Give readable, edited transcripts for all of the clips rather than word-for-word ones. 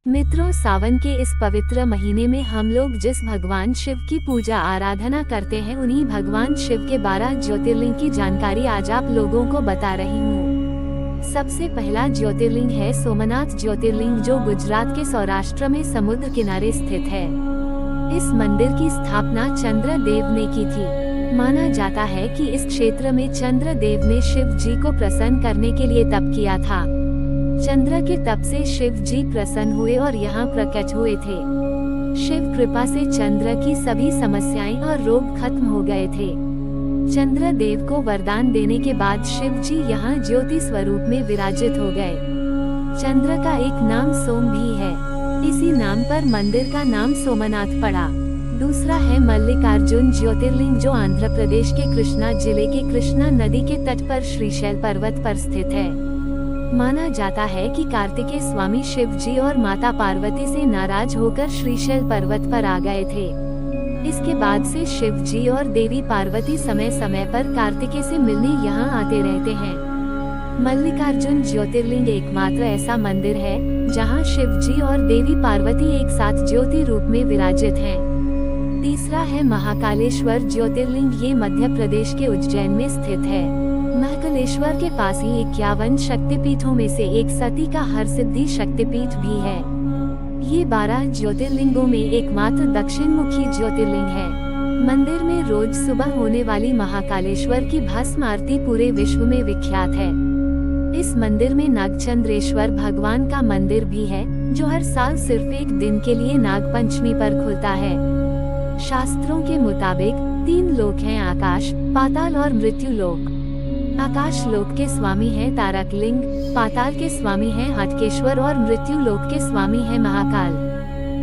मित्रों, सावन के इस पवित्र महीने में हम लोग जिस भगवान शिव की पूजा आराधना करते हैं, उन्हीं भगवान शिव के 12 ज्योतिर्लिंग की जानकारी आज आप लोगों को बता रही हूँ। सबसे पहला ज्योतिर्लिंग है सोमनाथ ज्योतिर्लिंग, जो गुजरात के सौराष्ट्र में समुद्र किनारे स्थित है। इस मंदिर की स्थापना चंद्र देव ने की थी। माना जाता है कि इस क्षेत्र में चंद्र देव ने शिव जी को प्रसन्न करने के लिए तप किया था। चंद्र के तप से शिव जी प्रसन्न हुए और यहाँ प्रकट हुए थे। शिव कृपा से चंद्र की सभी समस्याएं और रोग खत्म हो गए थे। चंद्र देव को वरदान देने के बाद शिव जी यहाँ ज्योति स्वरूप में विराजित हो गए। चंद्र का एक नाम सोम भी है, इसी नाम पर मंदिर का नाम सोमनाथ पड़ा। दूसरा है मल्लिकार्जुन ज्योतिर्लिंग, जो आंध्र प्रदेश के कृष्णा जिले के कृष्णा नदी के तट पर श्रीशैल पर्वत पर स्थित है। माना जाता है कि कार्तिकेय स्वामी शिव जी और माता पार्वती से नाराज होकर श्रीशैल पर्वत पर आ गए थे। इसके बाद से शिव जी और देवी पार्वती समय समय पर कार्तिकेय से मिलने यहाँ आते रहते हैं। मल्लिकार्जुन ज्योतिर्लिंग एकमात्र ऐसा मंदिर है जहाँ शिव जी और देवी पार्वती एक साथ ज्योति रूप में विराजित हैं। तीसरा है महाकालेश्वर ज्योतिर्लिंग, ये मध्य प्रदेश के उज्जैन में स्थित है। महाकालेश्वर के पास ही 51 शक्तिपीठों में से एक सती का हरसिद्धि शक्तिपीठ भी है। ये 12 ज्योतिर्लिंगों में एकमात्र दक्षिण मुखी ज्योतिर्लिंग है। मंदिर में रोज सुबह होने वाली महाकालेश्वर की भस्म आरती पूरे विश्व में विख्यात है। इस मंदिर में नागचंद्रेश्वर भगवान का मंदिर भी है, जो हर साल सिर्फ एक दिन के लिए नागपंचमी पर खुलता है। शास्त्रों के मुताबिक 3 लोक हैं, आकाश, पाताल और मृत्यु लोक। आकाश लोक के स्वामी हैं तारकलिंग, पाताल के स्वामी हैं हटकेश्वर और मृत्यु लोक के स्वामी हैं महाकाल।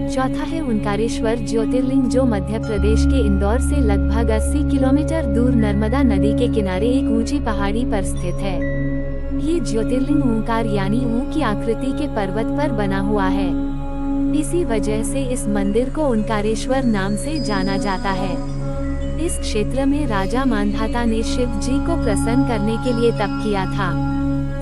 चौथा है ओंकारेश्वर ज्योतिर्लिंग, जो मध्य प्रदेश के इंदौर से लगभग 80 किलोमीटर दूर नर्मदा नदी के किनारे एक ऊंची पहाड़ी पर स्थित है। ये ज्योतिर्लिंग ओंकार यानी ऊ की आकृति के पर्वत पर बना हुआ है। इसी वजह से इस मंदिर को ओंकारेश्वर नाम से जाना जाता है। इस क्षेत्र में राजा मांधाता ने शिव जी को प्रसन्न करने के लिए तप किया था।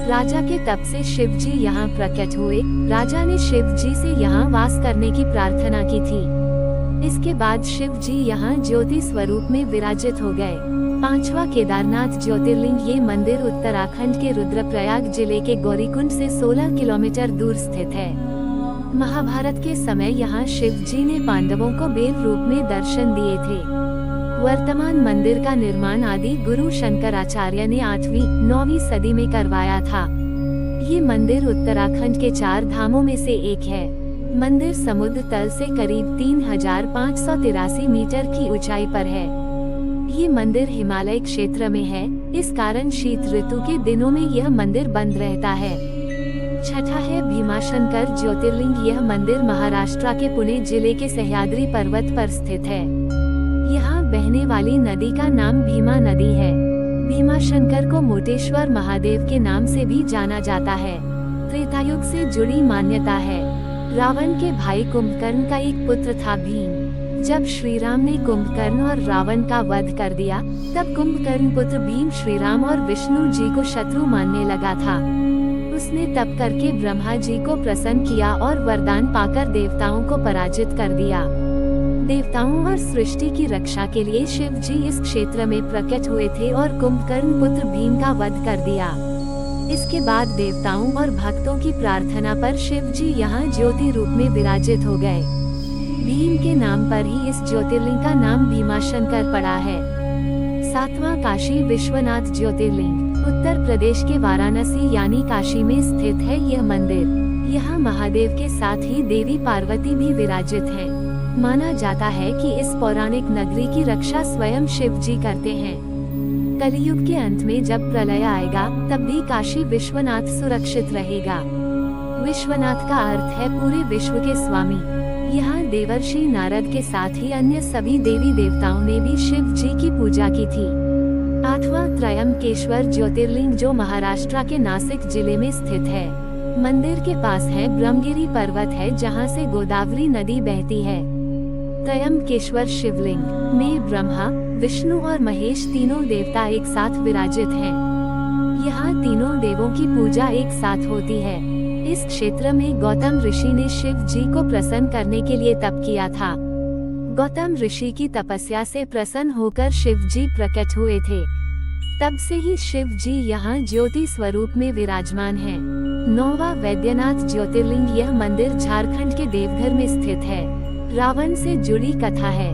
राजा के तप से शिव जी यहाँ प्रकट हुए। राजा ने शिव जी से यहाँ वास करने की प्रार्थना की थी। इसके बाद शिव जी यहाँ ज्योति स्वरूप में विराजित हो गए। पांचवा केदारनाथ ज्योतिर्लिंग, ये मंदिर उत्तराखंड के रुद्रप्रयाग जिले के गौरीकुंड से 16 किलोमीटर दूर स्थित है। महाभारत के समय यहाँ शिव जी ने पांडवों को बेल रूप में दर्शन दिए थे। वर्तमान मंदिर का निर्माण आदि गुरु शंकराचार्य ने 8वीं-9वीं सदी में करवाया था। ये मंदिर उत्तराखंड के 4 धामों में से एक है। मंदिर समुद्र तल से करीब 3583 मीटर की ऊंचाई पर है। ये मंदिर हिमालय क्षेत्र में है, इस कारण शीत ऋतु के दिनों में यह मंदिर बंद रहता है। छठा है भीमाशंकर ज्योतिर्लिंग, यह मंदिर महाराष्ट्र के पुणे जिले के सह्याद्री पर्वत पर स्थित है। यहाँ बहने वाली नदी का नाम भीमा नदी है। भीमाशंकर को मोटेश्वर महादेव के नाम से भी जाना जाता है। त्रेतायुग से जुड़ी मान्यता है। रावण के भाई कुंभकर्ण का एक पुत्र था भीम। जब श्री राम ने कुंभकर्ण और रावण का वध कर दिया, तब कुंभकर्ण पुत्र भीम श्री राम और विष्णु जी को शत्रु मानने लगा था। उसने तप करके ब्रह्मा जी को प्रसन्न किया और वरदान पाकर देवताओं को पराजित कर दिया। देवताओं और सृष्टि की रक्षा के लिए शिव जी इस क्षेत्र में प्रकट हुए थे और कुंभकर्ण पुत्र भीम का वध कर दिया। इसके बाद देवताओं और भक्तों की प्रार्थना पर शिव जी यहाँ ज्योति रूप में विराजित हो गए। भीम के नाम पर ही इस ज्योतिर्लिंग का नाम भीमाशंकर पड़ा है। 7वां काशी विश्वनाथ ज्योतिर्लिंग, उत्तर प्रदेश के वाराणसी यानी काशी में स्थित है यह मंदिर। यहाँ महादेव के साथ ही देवी पार्वती भी विराजित हैं। माना जाता है कि इस पौराणिक नगरी की रक्षा स्वयं शिव जी करते हैं। कलियुग के अंत में जब प्रलय आएगा, तब भी काशी विश्वनाथ सुरक्षित रहेगा। विश्वनाथ का अर्थ है पूरे विश्व के स्वामी। यहाँ देवर्षि नारद के साथ ही अन्य सभी देवी देवताओं ने भी शिव जी की पूजा की थी। 8वां त्रयंबकेश्वर ज्योतिर्लिंग, जो महाराष्ट्र के नासिक जिले में स्थित है। मंदिर के पास है ब्रह्मगिरी पर्वत है, जहाँ से गोदावरी नदी बहती है। त्रयंबकेश्वर शिवलिंग में ब्रह्मा, विष्णु और महेश तीनों देवता एक साथ विराजित हैं। यहाँ तीनों देवों की पूजा एक साथ होती है। इस क्षेत्र में गौतम ऋषि ने शिव जी को प्रसन्न करने के लिए तप किया था। गौतम ऋषि की तपस्या से प्रसन्न होकर शिव जी प्रकट हुए थे। तब से ही शिव जी यहाँ ज्योति स्वरूप में विराजमान हैं। 9वां वैद्यनाथ ज्योतिर्लिंग। यह मंदिर झारखंड के देवघर में स्थित है। रावण से जुड़ी कथा है।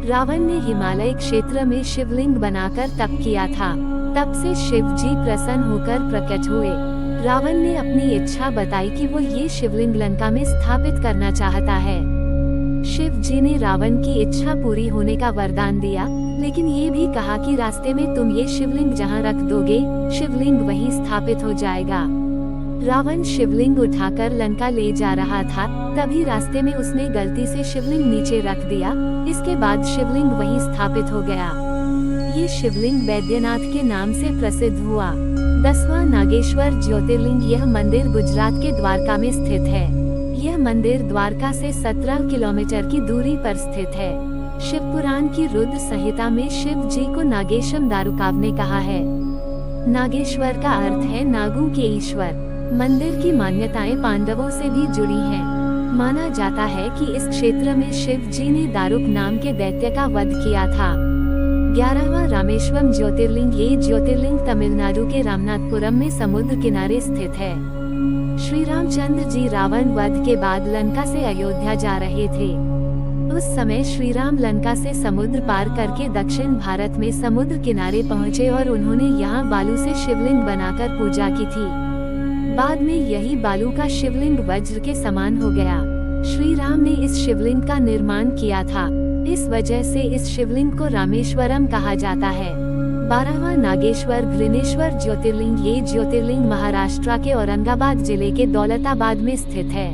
रावण ने हिमालय क्षेत्र में शिवलिंग बनाकर तप किया था। तब से शिव जी प्रसन्न होकर प्रकट हुए। रावण ने अपनी इच्छा बताई कि वो ये शिवलिंग लंका में स्थापित करना चाहता है। शिव जी ने रावण की इच्छा पूरी होने का वरदान दिया, लेकिन ये भी कहा कि रास्ते में तुम ये शिवलिंग जहाँ रख दोगे, शिवलिंग वहीं स्थापित हो जाएगा। रावण शिवलिंग उठाकर लंका ले जा रहा था, तभी रास्ते में उसने गलती से शिवलिंग नीचे रख दिया। इसके बाद शिवलिंग वहीं स्थापित हो गया। ये शिवलिंग बैद्यनाथ के नाम से प्रसिद्ध हुआ। 10वां नागेश्वर ज्योतिर्लिंग। यह मंदिर गुजरात के द्वारका में स्थित है। यह मंदिर द्वारका से 17 किलोमीटर की दूरी पर स्थित है। शिव पुराण की रुद्र संहिता में शिव जी को नागेशम दारुकाव ने कहा है। नागेश्वर का अर्थ है नागों के ईश्वर। मंदिर की मान्यताएं पांडवों से भी जुड़ी हैं। माना जाता है कि इस क्षेत्र में शिव जी ने दारुक नाम के दैत्य का वध किया था। 11वां रामेश्वरम ज्योतिर्लिंग। ये ज्योतिर्लिंग तमिलनाडु के रामनाथपुरम में समुद्र किनारे स्थित है। श्री रामचंद्र जी रावण वध के बाद लंका से अयोध्या जा रहे थे। उस समय श्री राम लंका से समुद्र पार करके दक्षिण भारत में समुद्र किनारे पहुँचे और उन्होंने यहाँ बालू से शिवलिंग बनाकर पूजा की थी। बाद में यही बालू का शिवलिंग वज्र के समान हो गया। श्री राम ने इस शिवलिंग का निर्माण किया था। इस वजह से इस शिवलिंग को रामेश्वरम कहा जाता है। 12वां नागेश्वर घृणेश्वर ज्योतिर्लिंग। ये ज्योतिर्लिंग महाराष्ट्र के औरंगाबाद जिले के दौलताबाद में स्थित है।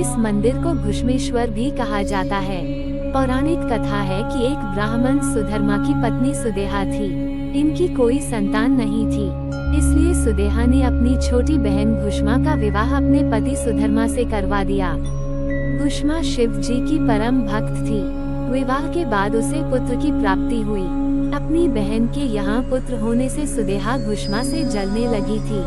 इस मंदिर को घुश्मेश्वर भी कहा जाता है। पौराणिक कथा है कि एक ब्राह्मण सुधर्मा की पत्नी सुदेहा थी। इनकी कोई संतान नहीं थी, इसलिए सुदेहा ने अपनी छोटी बहन घुष्मा का विवाह अपने पति सुधर्मा से करवा दिया। घुष्मा शिव जी की परम भक्त थी। विवाह के बाद उसे पुत्र की प्राप्ति हुई। अपनी बहन के यहाँ पुत्र होने से सुदेहा घुष्मा से जलने लगी थी।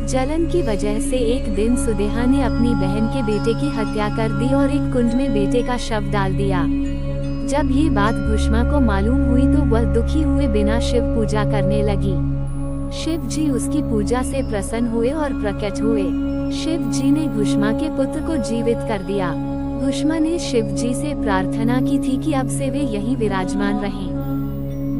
जलन की वजह से एक दिन सुदेहा ने अपनी बहन के बेटे की हत्या कर दी और एक कुंड में बेटे का शव डाल दिया। जब ये बात घुष्मा को मालूम हुई तो वह दुखी हुए बिना शिव पूजा करने लगी। शिव जी उसकी पूजा से प्रसन्न हुए और प्रकट हुए। शिव जी ने घुष्मा के पुत्र को जीवित कर दिया। घुष्मा ने शिव जी से प्रार्थना की थी कि अब से वे यहीं विराजमान रहें।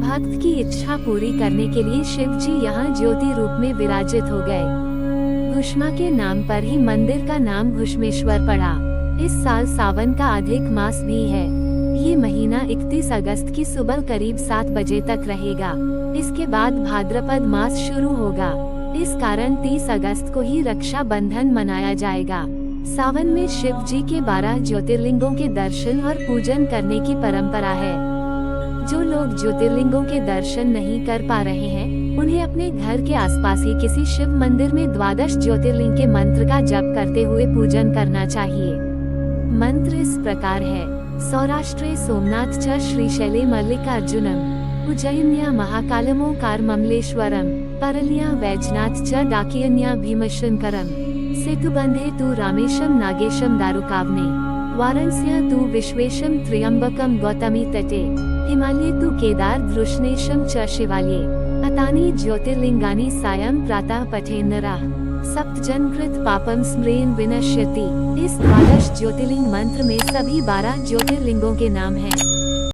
भक्त की इच्छा पूरी करने के लिए शिव जी यहाँ ज्योति रूप में विराजित हो गए। घुष्मा के नाम पर ही मंदिर का नाम घुश्मेश्वर पड़ा। इस साल सावन का अधिक मास भी है। ये महीना 31 अगस्त की सुबह करीब 7 बजे तक रहेगा। इसके बाद भाद्रपद मास शुरू होगा। इस कारण 30 अगस्त को ही रक्षा बंधन मनाया जाएगा। सावन में शिव जी के 12 ज्योतिर्लिंगों के दर्शन और पूजन करने की परंपरा है। जो लोग ज्योतिर्लिंगों के दर्शन नहीं कर पा रहे हैं, उन्हें अपने घर के आसपास ही किसी शिव मंदिर में 12 ज्योतिर्लिंग के मंत्र का जप करते हुए पूजन करना चाहिए। मंत्र इस प्रकार है। सौराष्ट्रे सोमनाथ च श्रीशैले मल्लिकार्जुनम, उज्जयिन्या महाकालमोकार ममलेश्वरम, परल्या वैजनाथ च डाकियन्या भीमशंकरम, सेतुबंधे तु रामेशम नागेशम दारुकावने, वाराणस्या तु विश्वेशम त्र्यंबकम गौतमी तटे, हिमालये तु केदार धृष्णेशम च शिवालये, अतानि ज्योतिर्लिंगानि सायं प्रातः पठेन्नरः, सप्तजन्कृत पापम स्मरेन विनश्यति। इस 12 ज्योतिर्लिंग मंत्र में सभी 12 ज्योतिर्लिंगों के नाम हैं।